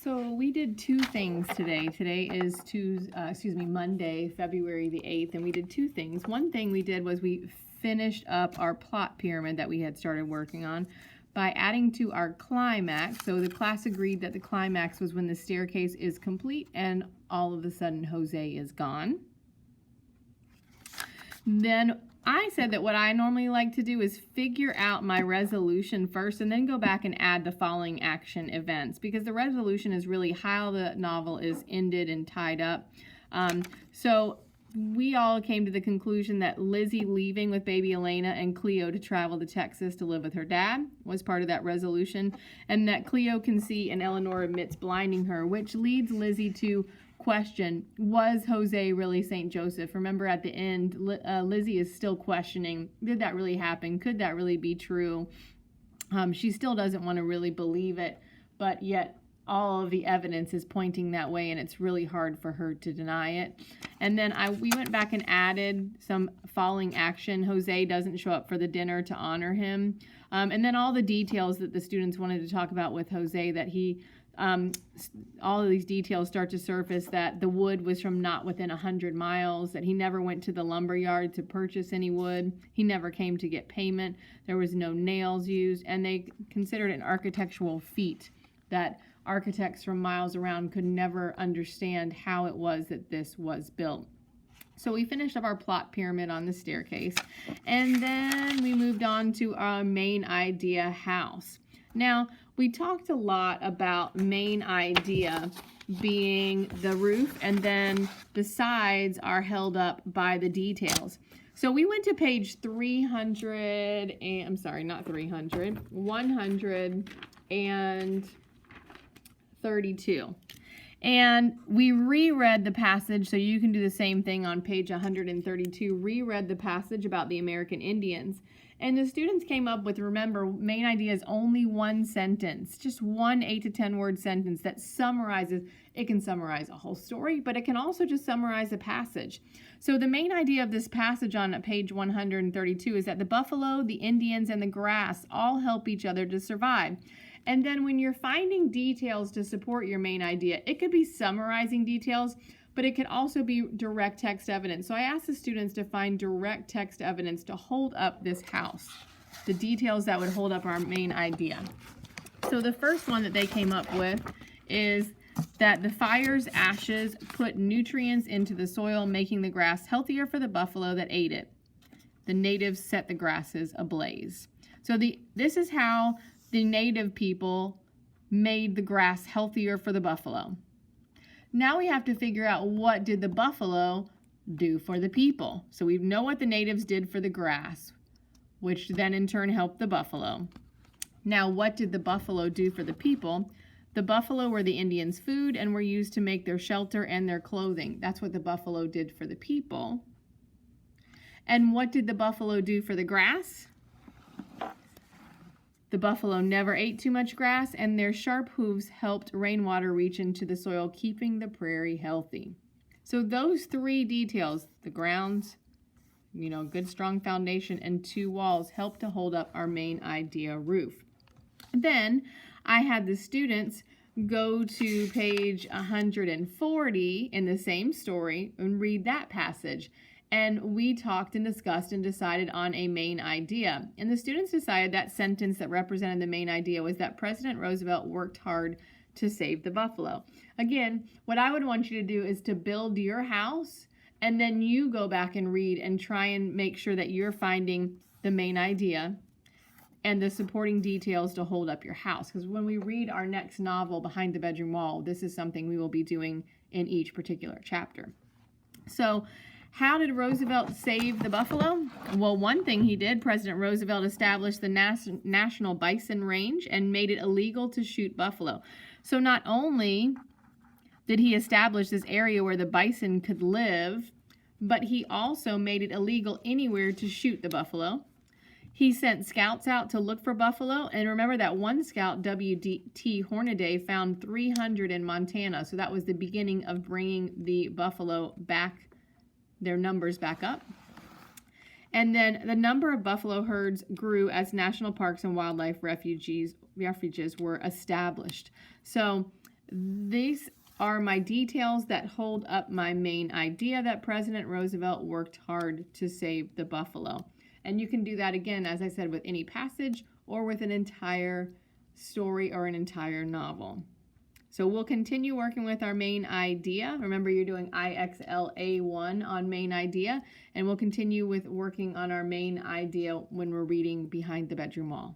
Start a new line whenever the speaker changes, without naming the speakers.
So we did two things today. Today is Monday, February the 8th, and we did two things. One thing we did was we finished up our plot pyramid that we had started working on by adding to our climax. So the class agreed that the climax was when the staircase is complete and all of a sudden Jose is gone. Then I said that what I normally like to do is figure out my resolution first and then go back and add the following action events, because the resolution is really how the novel is ended and tied up. So we all came to the conclusion that Lizzie leaving with baby Elena and Cleo to travel to Texas to live with her dad was part of that resolution, and that Cleo can see and Eleanor admits blinding her, which leads Lizzie to question, was Jose really St. Joseph? Remember at the end, Lizzie is still questioning, did that really happen? Could that really be true? She still doesn't want to really believe it, but yet all of the evidence is pointing that way, and it's really hard for her to deny it. And then we went back and added some following action. Jose doesn't show up for the dinner to honor him. And then all the details that the students wanted to talk about with Jose, that he all of these details start to surface, that the wood was from not within 100 miles, that he never went to the lumber yard to purchase any wood, he never came to get payment, there was no nails used, and they considered it an architectural feat that architects from miles around could never understand how it was that this was built. So we finished up our plot pyramid on the staircase, and then we moved on to our main idea house. Now, we talked a lot about main idea being the roof, and then the sides are held up by the details. So we went to page 132. And we reread the passage, so you can do the same thing on page 132, reread the passage about the American Indians. And the students came up with, remember, main idea is only one sentence, just one 8 to 10 word sentence that summarizes. It can summarize a whole story, but it can also just summarize a passage. So the main idea of this passage on page 132 is that the buffalo, the Indians, and the grass all help each other to survive. And then when you're finding details to support your main idea, it could be summarizing details, but it could also be direct text evidence. So I asked the students to find direct text evidence to hold up this house, the details that would hold up our main idea. So the first one that they came up with is that the fire's ashes put nutrients into the soil, making the grass healthier for the buffalo that ate it. The natives set the grasses ablaze. So this is how the native people made the grass healthier for the buffalo. Now we have to figure out, what did the buffalo do for the people? So we know what the natives did for the grass, which then in turn helped the buffalo. Now, what did the buffalo do for the people? The buffalo were the Indians' food and were used to make their shelter and their clothing. That's what the buffalo did for the people. And what did the buffalo do for the grass? The buffalo never ate too much grass, and their sharp hooves helped rainwater reach into the soil, keeping the prairie healthy. So those three details, the grounds, good strong foundation, and two walls, help to hold up our main idea roof. Then I had the students go to page 140 in the same story and read that passage. And we talked and discussed and decided on a main idea. And the students decided that sentence that represented the main idea was that President Roosevelt worked hard to save the buffalo. Again, what I would want you to do is to build your house, and then you go back and read and try and make sure that you're finding the main idea and the supporting details to hold up your house. Because when we read our next novel, Behind the Bedroom Wall, this is something we will be doing in each particular chapter. So, how did Roosevelt save the buffalo? Well, one thing he did, President Roosevelt established the National Bison Range and made it illegal to shoot buffalo. So not only did he establish this area where the bison could live, but he also made it illegal anywhere to shoot the buffalo. He sent scouts out to look for buffalo, and remember that one scout, W.T. Hornaday, found 300 in Montana. So that was the beginning of bringing the buffalo back, their numbers back up. And then the number of buffalo herds grew as national parks and wildlife refuges were established. So These are my details that hold up my main idea that President Roosevelt worked hard to save the buffalo. And you can do that again, as I said, with any passage or with an entire story or an entire novel. So we'll continue working with our main idea. Remember, you're doing IXLA1 on main idea, and we'll continue with working on our main idea when we're reading Behind the Bedroom Wall.